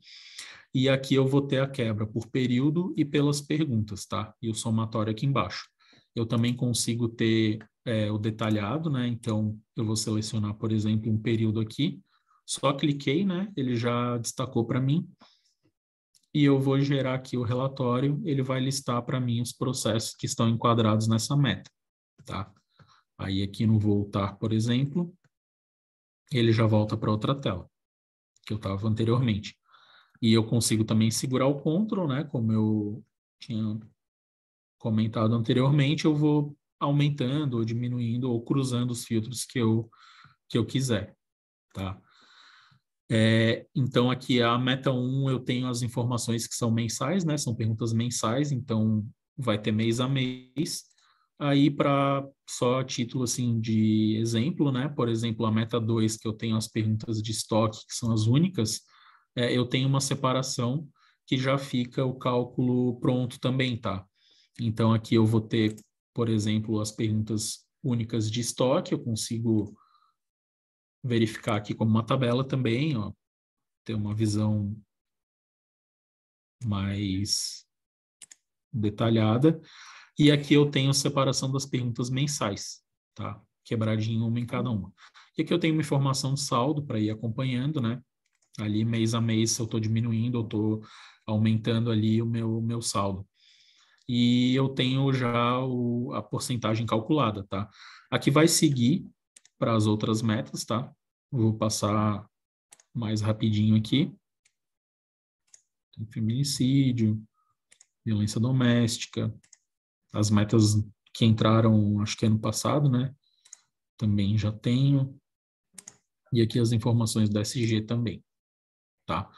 E aqui eu vou ter a quebra por período e pelas perguntas, tá? E o somatório aqui embaixo. Eu também consigo ter o detalhado, né? Então, eu vou selecionar, por exemplo, um período aqui. Só cliquei, né? Ele já destacou para mim. E eu vou gerar aqui o relatório. Ele vai listar para mim os processos que estão enquadrados nessa meta, tá? Aí aqui no voltar, por exemplo, ele já volta para outra tela, que eu estava anteriormente. E eu consigo também segurar o Ctrl, né? Como eu tinha comentado anteriormente, eu vou aumentando ou diminuindo ou cruzando os filtros que eu quiser, tá? Então, aqui a meta 1, eu tenho as informações que são mensais, né? São perguntas mensais, então vai ter mês a mês. Aí, para só título assim de exemplo, né? Por exemplo, a meta 2, que eu tenho as perguntas de estoque, que são as únicas, eu tenho uma separação que já fica o cálculo pronto também, tá? Então, aqui eu vou ter, por exemplo, as perguntas únicas de estoque, eu consigo verificar aqui como uma tabela também, ó, ter uma visão mais detalhada. E aqui eu tenho a separação das perguntas mensais, tá? Quebradinho uma em cada uma. E aqui eu tenho uma informação de saldo para ir acompanhando, né? Ali, mês a mês, se eu estou diminuindo, eu estou aumentando ali o meu saldo. E eu tenho já a porcentagem calculada, tá? Aqui vai seguir para as outras metas, tá? Vou passar mais rapidinho aqui. Feminicídio, violência doméstica, as metas que entraram, acho que ano passado, né? Também já tenho. E aqui as informações da SG também, tá?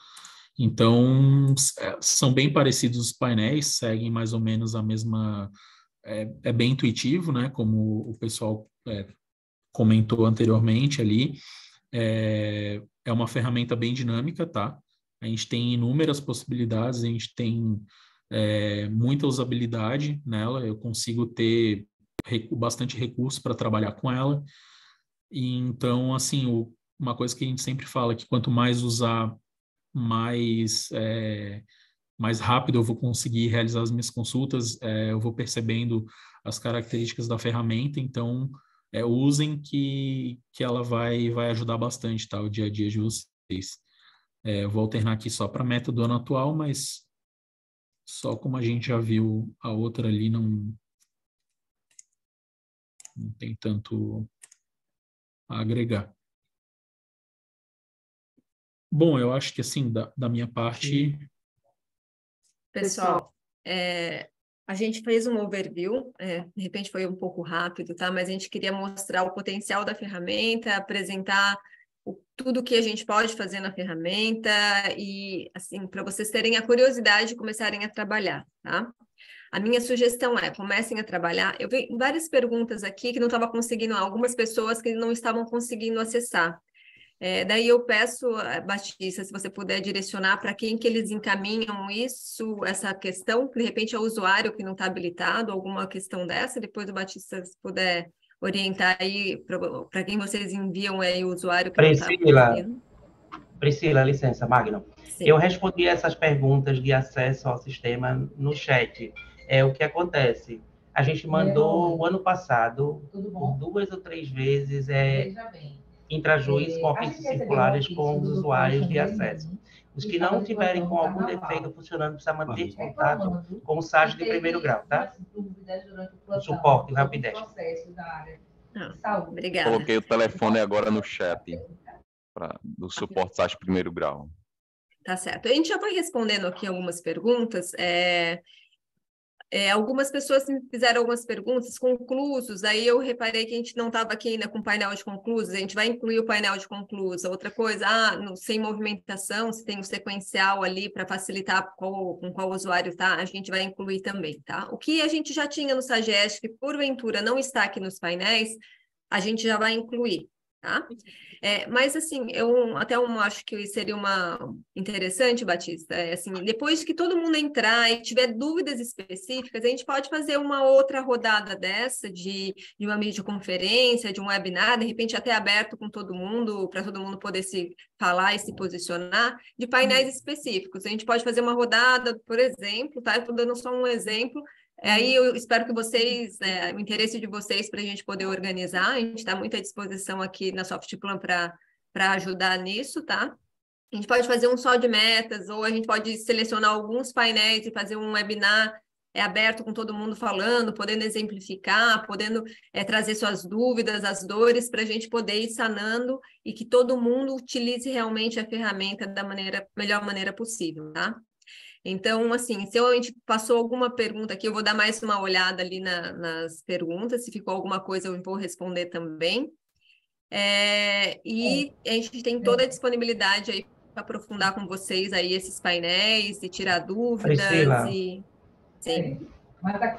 Então, são bem parecidos os painéis, seguem mais ou menos a mesma... É bem intuitivo, né? Como o pessoal comentou anteriormente ali. É uma ferramenta bem dinâmica, tá? A gente tem inúmeras possibilidades, a gente tem muita usabilidade nela, eu consigo ter bastante recurso para trabalhar com ela. E então, assim, uma coisa que a gente sempre fala é que quanto mais usar, mais rápido eu vou conseguir realizar as minhas consultas, eu vou percebendo as características da ferramenta, então usem que ela vai ajudar bastante, tá, o dia a dia de vocês. Eu vou alternar aqui só para a meta do ano atual, mas só como a gente já viu a outra ali, não tem tanto a agregar. Bom, eu acho que assim, da minha parte... Pessoal, a gente fez um overview, de repente foi um pouco rápido, tá? Mas a gente queria mostrar o potencial da ferramenta, apresentar tudo que a gente pode fazer na ferramenta e, assim, para vocês terem a curiosidade de começarem a trabalhar, tá? A minha sugestão comecem a trabalhar. Eu vi várias perguntas aqui que não estava conseguindo, algumas pessoas que não estavam conseguindo acessar. Daí eu peço, Batista, se você puder direcionar para quem que eles encaminham essa questão, de repente é o usuário que não está habilitado, alguma questão dessa, depois o Batista, se puder orientar aí para quem vocês enviam aí o usuário que não está conseguindo. Priscila, licença, Magno. Sim. Eu respondi essas perguntas de acesso ao sistema no chat. O que acontece? A gente mandou o ano passado, por 2 ou 3 vezes, intrajuiz com ofícios circulares com os usuários de acesso. Os que não tiverem com algum defeito funcionando, precisa manter contato com o SAG de primeiro grau, tá? O suporte, o Helpdesk. Obrigada. Coloquei o telefone agora no chat do suporte SAG de primeiro grau. Tá certo. A gente já vai respondendo aqui algumas perguntas. Algumas pessoas me fizeram algumas perguntas, conclusos, aí eu reparei que a gente não estava aqui ainda com o painel de conclusos, a gente vai incluir o painel de conclusos. Outra coisa, sem movimentação, se tem um sequencial ali para facilitar com qual usuário está, a gente vai incluir também, tá? O que a gente já tinha no Sagest, que porventura não está aqui nos painéis, a gente já vai incluir, tá? Mas, assim, eu acho que seria interessante, Batista, assim, depois que todo mundo entrar e tiver dúvidas específicas, a gente pode fazer uma outra rodada dessa, de uma videoconferência, de um webinar, de repente até aberto com todo mundo, para todo mundo poder se falar e se posicionar, de painéis específicos. A gente pode fazer uma rodada, por exemplo, tá? Eu estou dando só um exemplo, Aí eu espero que vocês, o interesse de vocês para a gente poder organizar, a gente está muito à disposição aqui na Softplan para ajudar nisso, tá? A gente pode fazer um só de metas, ou a gente pode selecionar alguns painéis e fazer um webinar aberto com todo mundo falando, podendo exemplificar, podendo trazer suas dúvidas, as dores, para a gente poder ir sanando e que todo mundo utilize realmente a ferramenta da melhor maneira possível, tá? Então, assim, se a gente passou alguma pergunta aqui, eu vou dar mais uma olhada ali nas perguntas, se ficou alguma coisa eu vou responder também. E a gente tem toda a disponibilidade aí para aprofundar com vocês aí esses painéis e tirar dúvidas. Priscila, Sim.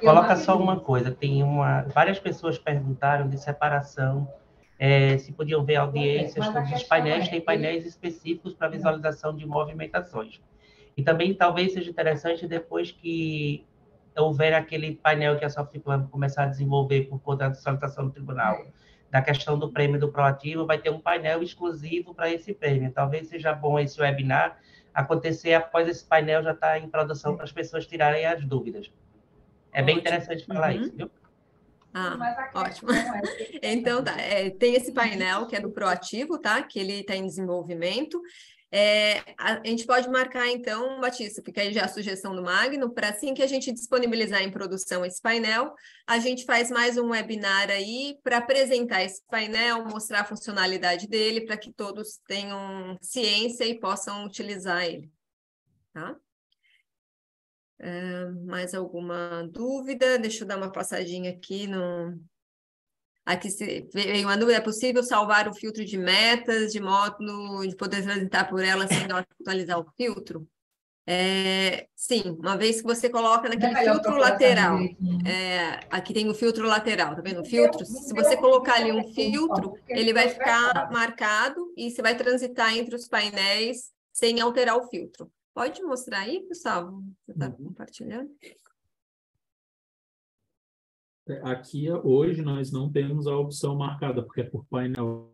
Coloca só uma coisa, várias pessoas perguntaram de separação, se podiam ver audiências, todos os painéis, tem painéis específicos para visualização de movimentações. E também talvez seja interessante, depois que houver aquele painel que a Softplan começar a desenvolver por conta da solicitação do tribunal, da questão do prêmio do Proativo, vai ter um painel exclusivo para esse prêmio. Talvez seja bom esse webinar acontecer após esse painel já estar em produção para as pessoas tirarem as dúvidas. É bem interessante falar isso, viu? Ótimo. Então, tá. Tem esse painel que é do Proativo, tá? Que ele está em desenvolvimento. A gente pode marcar, então, Batista, fica aí já a sugestão do Magno, para assim que a gente disponibilizar em produção esse painel, a gente faz mais um webinar aí para apresentar esse painel, mostrar a funcionalidade dele, para que todos tenham ciência e possam utilizar ele, tá? Mais alguma dúvida? Deixa eu dar uma passadinha aqui no... Aqui veio uma dúvida: é possível salvar o filtro de metas de módulo, de poder transitar por ela sem atualizar o filtro? Sim, uma vez que você coloca naquele filtro lateral, aqui tem o filtro lateral, tá vendo? O filtro, se você colocar ali um filtro, ele vai ficar marcado e você vai transitar entre os painéis sem alterar o filtro. Pode mostrar aí, Gustavo? Você está compartilhando? Aqui, hoje, nós não temos a opção marcada, porque é por painel.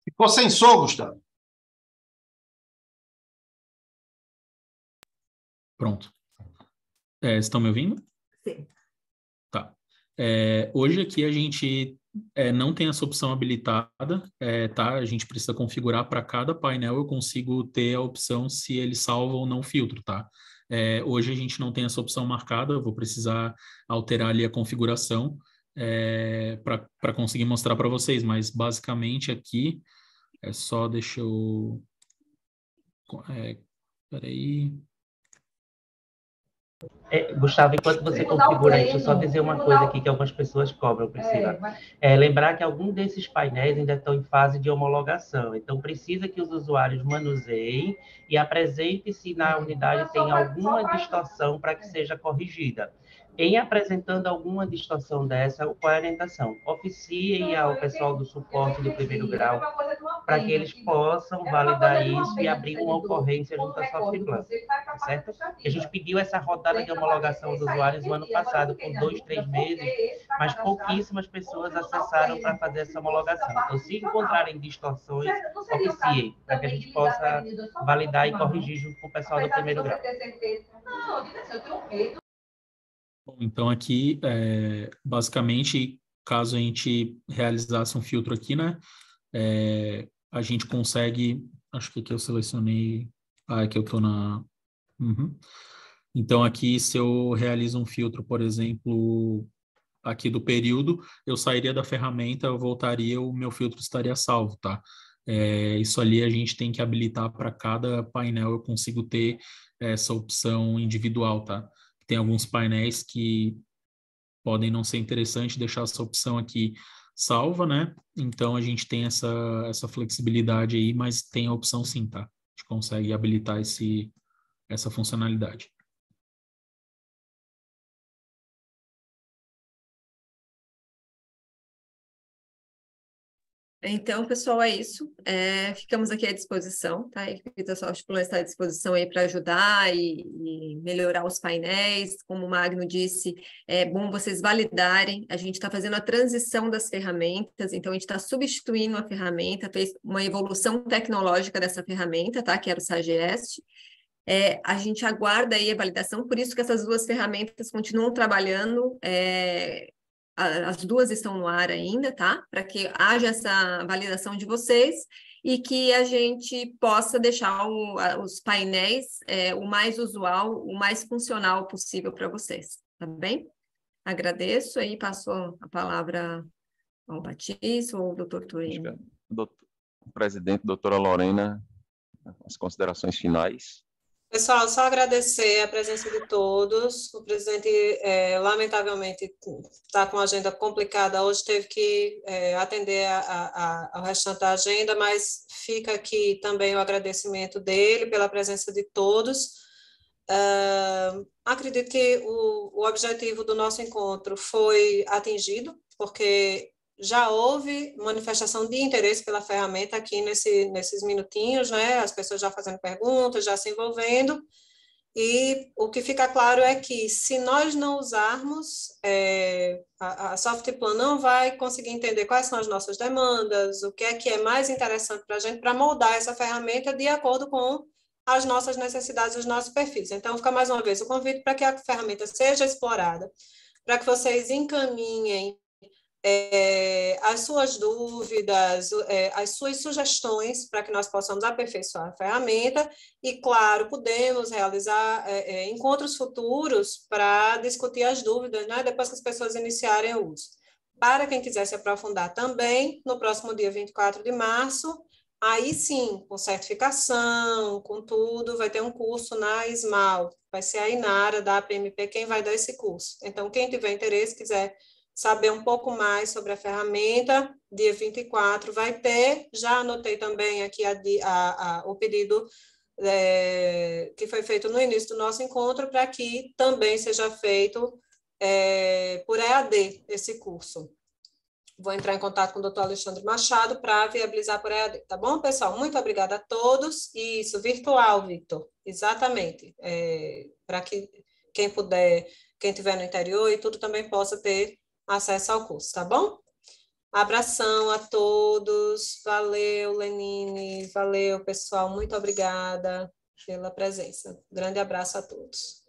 Ficou sem som, Gustavo. Pronto. Estão me ouvindo? Sim. Tá. Hoje aqui a gente não tem essa opção habilitada, tá? A gente precisa configurar para cada painel, eu consigo ter a opção se ele salva ou não o filtro, tá? Hoje a gente não tem essa opção marcada, eu vou precisar alterar ali a configuração para conseguir mostrar para vocês, mas basicamente aqui só deixa eu... Peraí... Gustavo, enquanto você configura aí, deixa eu só dizer uma coisa aqui que algumas pessoas cobram, Priscila. Lembrar que alguns desses painéis ainda estão em fase de homologação, então precisa que os usuários manuseiem e apresentem se na unidade tem alguma distorção para que seja corrigida. Em apresentando alguma distorção dessa, qual é a orientação? Oficiem ao pessoal do suporte do primeiro grau para que eles possam validar isso e abrir uma ocorrência junto à Softplan, tá certo? A gente pediu essa rodada de homologação dos usuários no ano passado, por 2, 3 meses, mas pouquíssimas pessoas acessaram para fazer essa homologação. Então, se encontrarem distorções, oficiem, para que a gente possa validar e corrigir junto com o pessoal do primeiro grau. Então, aqui, basicamente, caso a gente realizasse um filtro aqui, né, a gente consegue... Acho que aqui eu selecionei... aqui eu estou na... Então, aqui, se eu realizo um filtro, por exemplo, aqui do período, eu sairia da ferramenta, eu voltaria, o meu filtro estaria salvo, tá? Isso ali a gente tem que habilitar para cada painel, eu consigo ter essa opção individual, tá? Tem alguns painéis que podem não ser interessante deixar essa opção aqui salva, né? Então, a gente tem essa flexibilidade aí, mas tem a opção sim, tá? A gente consegue habilitar essa funcionalidade. Então, pessoal, é isso. Ficamos aqui à disposição, tá? A equipe da Softplan está à disposição aí para ajudar e melhorar os painéis. Como o Magno disse, é bom vocês validarem. A gente está fazendo a transição das ferramentas, então a gente está substituindo a ferramenta, fez uma evolução tecnológica dessa ferramenta, tá? Que era o Sagest. A gente aguarda aí a validação, por isso que essas duas ferramentas continuam trabalhando. As duas estão no ar ainda, tá? Para que haja essa validação de vocês e que a gente possa deixar os painéis o mais usual, o mais funcional possível para vocês, tá bem? Agradeço aí, passo a palavra ao Batista ou ao doutor Turino. O presidente, doutora Lorena, as considerações finais. Pessoal, só agradecer a presença de todos. O presidente, lamentavelmente, está com a agenda complicada. Hoje teve que atender ao restante da agenda, mas fica aqui também o agradecimento dele pela presença de todos. Acredito que o objetivo do nosso encontro foi atingido, porque já houve manifestação de interesse pela ferramenta aqui nesses minutinhos, né? As pessoas já fazendo perguntas, já se envolvendo, e o que fica claro é que, se nós não usarmos, a Softplan não vai conseguir entender quais são as nossas demandas, o que é mais interessante para a gente, para moldar essa ferramenta de acordo com as nossas necessidades, os nossos perfis. Então, fica mais uma vez o convite para que a ferramenta seja explorada, para que vocês encaminhem as suas dúvidas, as suas sugestões, para que nós possamos aperfeiçoar a ferramenta e, claro, podemos realizar encontros futuros para discutir as dúvidas, né, depois que as pessoas iniciarem o uso. Para quem quiser se aprofundar também, no próximo dia 24 de março, aí sim, com certificação, com tudo, vai ter um curso na SMAL, vai ser a Inara da APMP quem vai dar esse curso. Então, quem tiver interesse, quiser saber um pouco mais sobre a ferramenta, dia 24 vai ter. Já anotei também aqui o pedido que foi feito no início do nosso encontro, para que também seja feito por EAD esse curso. Vou entrar em contato com o doutor Alexandre Machado para viabilizar por EAD, tá bom, pessoal? Muito obrigada a todos. Isso, virtual, Victor, exatamente. Para que quem puder, quem estiver no interior e tudo, também possa ter acesso ao curso, tá bom? Abração a todos, valeu, Lenine, valeu, pessoal, muito obrigada pela presença. Grande abraço a todos.